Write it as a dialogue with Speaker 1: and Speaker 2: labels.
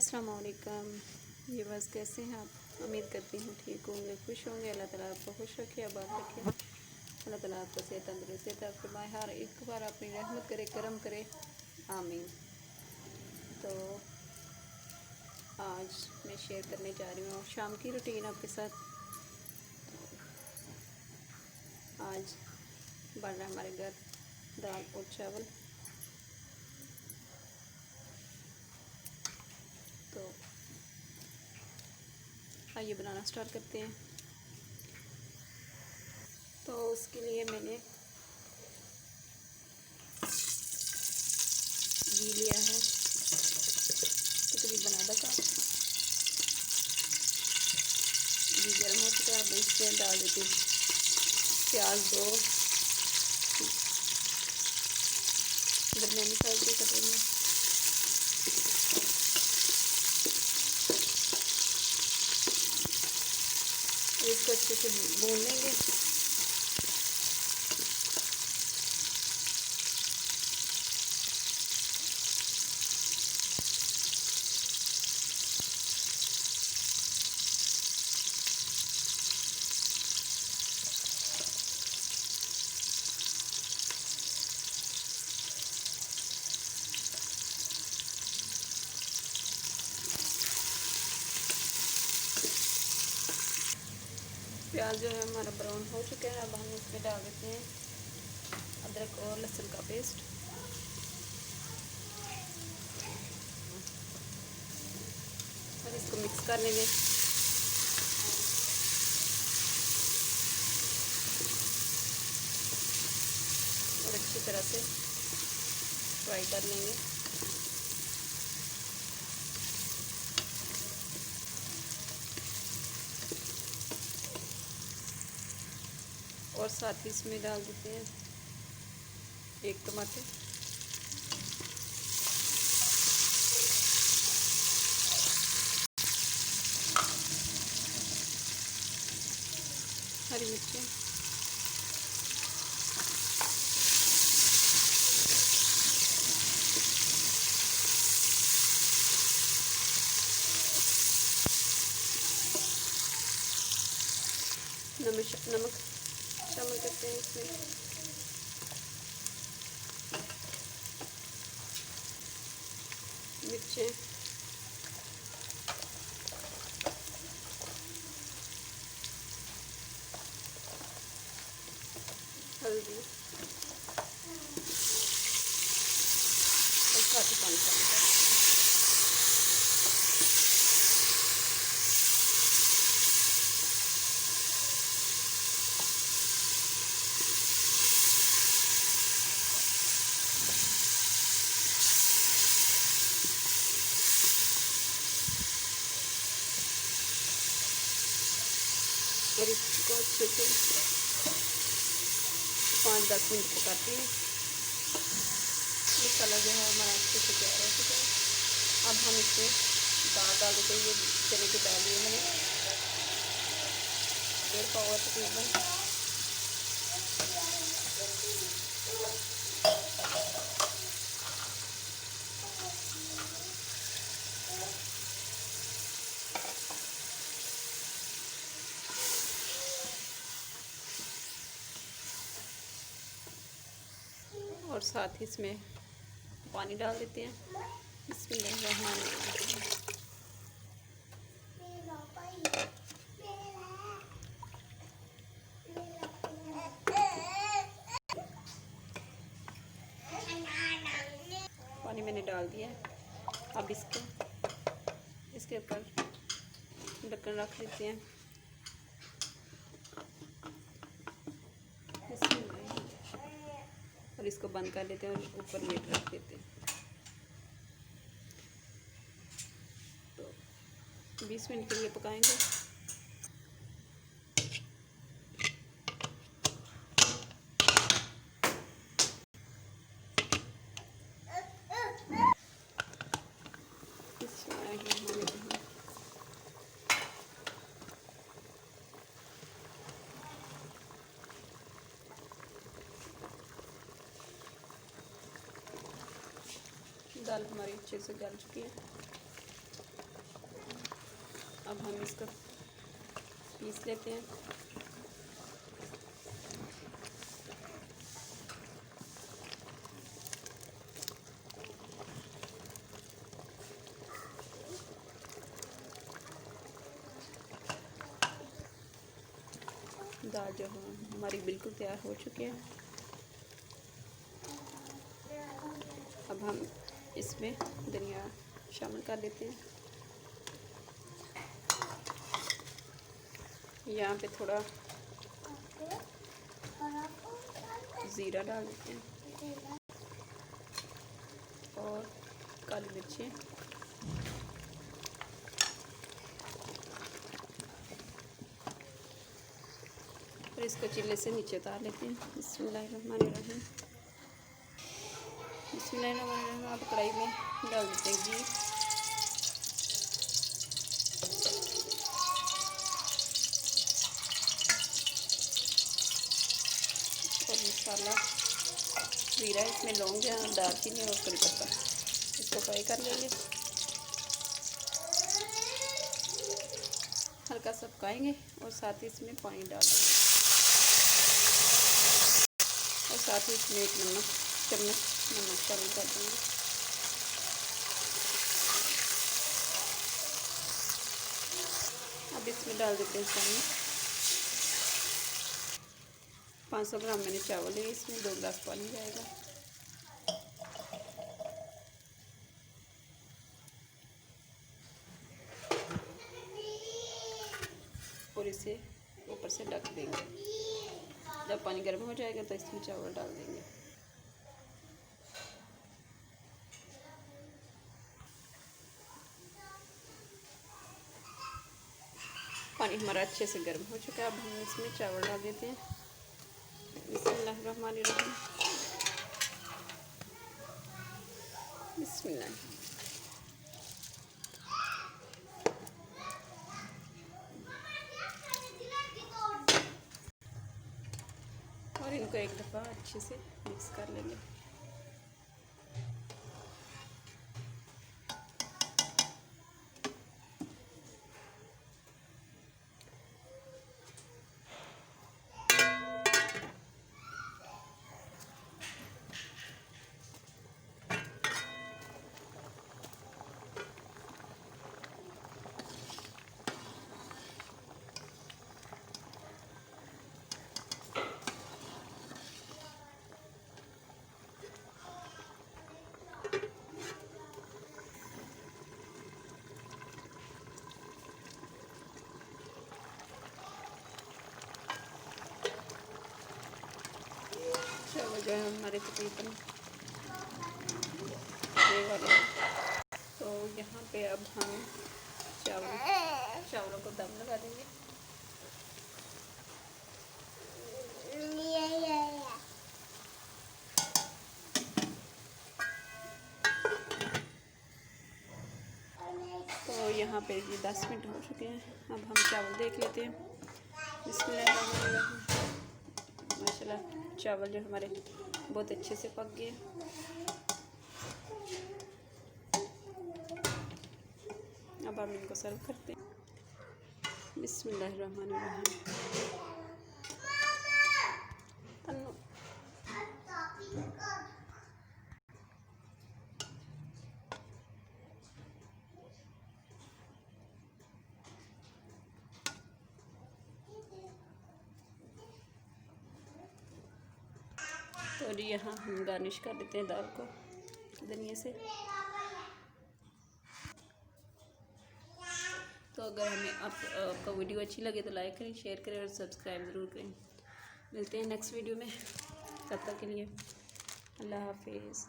Speaker 1: अस्सलाम वालेकुम। ये बस कैसे हैं आप? उम्मीद करती हूँ ठीक होंगे, खुश होंगे। अल्लाह ताला आपको खुश रखे, आबाद रखे। अल्लाह ताला आपको सेहत तंदुरुस्ती अता फरमाए, हर एक बार अपनी रहमत करे, करम करे, आमीन। तो आज मैं शेयर करने जा रही हूँ शाम की रूटीन आपके साथ। आज बन रहा है हमारे घर दाल और चावल। तो आइए बनाना स्टार्ट करते हैं। तो उसके लिए मैंने घी लिया है तकरीबन आधा कप। घी गर्म हो चुका है, अब इसमें डाल देती हूँ प्याज दो दरमियानी साइज के कटे में। इसको अच्छे से भून लेंगे। प्याज जो है हमारा ब्राउन हो चुका है। अब हम इसमें डाल देते हैं अदरक और लहसुन का पेस्ट। और इसको मिक्स कर लेंगे। और अच्छी तरह से फ्राई कर लेंगे। और साथ ही इसमें डाल देते हैं एक टमाटर। हरी मिर्चें, नमक शामिल करते हैं इसमें। मिर्चें, हल्दी और साथ ही पानी शामिल करते हैं। और इसको अच्छे से 5-10 मिनट पकाते हैं। मसाला जो है हमारा अच्छे से तैयार हो चुका है। अब हम इसमें दाल डाल देते हैं। ये चने की दाल लिए मैंने 1.5 पाव तकरीबन। और साथ ही इसमें पानी डाल देते हैं। बिस्मिल्लाहिर्रहमानिर्रहीम। पानी मैंने डाल दिया है। अब इसके ऊपर ढक्कन रख देते हैं। और इसको बंद कर लेते हैं और ऊपर लीड रख देते हैं। तो 20 मिनट के लिए पकाएंगे। दाल हमारी अच्छे से गल चुकी है। अब हम इसको पीस लेते हैं। दाल जो है हमारी बिल्कुल तैयार हो चुकी है। अब हम इसमें धनिया शामिल कर देते हैं। यहाँ पे थोड़ा ज़ीरा डाल देते हैं और काली मिर्ची, और इसको चूल्हे से नीचे उतार लेते हैं। बिस्मिल्लाहिर्रहमानिर्रहीम। बिस्मिल्लाहिर्रहमानिर्रहीम। अब कढ़ाई में डाल देते हैं घी, और मसाला ज़ीरा, इसमें लौंग या दालचीनी और कड़ी पत्ता, इसको फ्राई कर लेंगे। हल्का सा पकाएंगे और साथ ही इसमें पानी डाल देंगे और साथ ही इसमें एक चम्मच नमक शामिल कर देंगे। अब इसमें डाल देते हैं पानी। 500 ग्राम मैंने चावल लिए, इसमें 2 गिलास पानी जाएगा। और इसे ऊपर से ढक देंगे। जब पानी गर्म हो जाएगा तो इसमें चावल डाल देंगे। पानी हमारा अच्छे से गर्म हो चुका है। अब हम इसमें चावल डाल देते हैं। बिस्मिल्लाहिर्रहमानिर्रहीम। बिस्मिल्लाह। और इनको एक दफ़ा अच्छे से मिक्स कर लेंगे। चावल जो है हमारे तकरीबन ये वाले हैं। तो यहाँ पे अब हम चावलों को दम लगा देंगे। तो यहाँ पे ये 10 मिनट हो चुके हैं। अब हम चावल देख लेते हैं। बिस्मिल्लाहिर्रहमानिर्रहीम। माशाल्लाह चावल जो हमारे बहुत अच्छे से पक गए। अब हम इनको सर्व करते हैं। बिस्मिल्लाहिर्रहमानिर्रहीम। और यहाँ हम गार्निश कर देते हैं दाल को धनिया से। तो अगर हमें आपका वीडियो अच्छी लगे तो लाइक करें, शेयर करें और सब्सक्राइब ज़रूर करें। मिलते हैं नेक्स्ट वीडियो में, तब तक के लिए अल्लाह हाफिज़।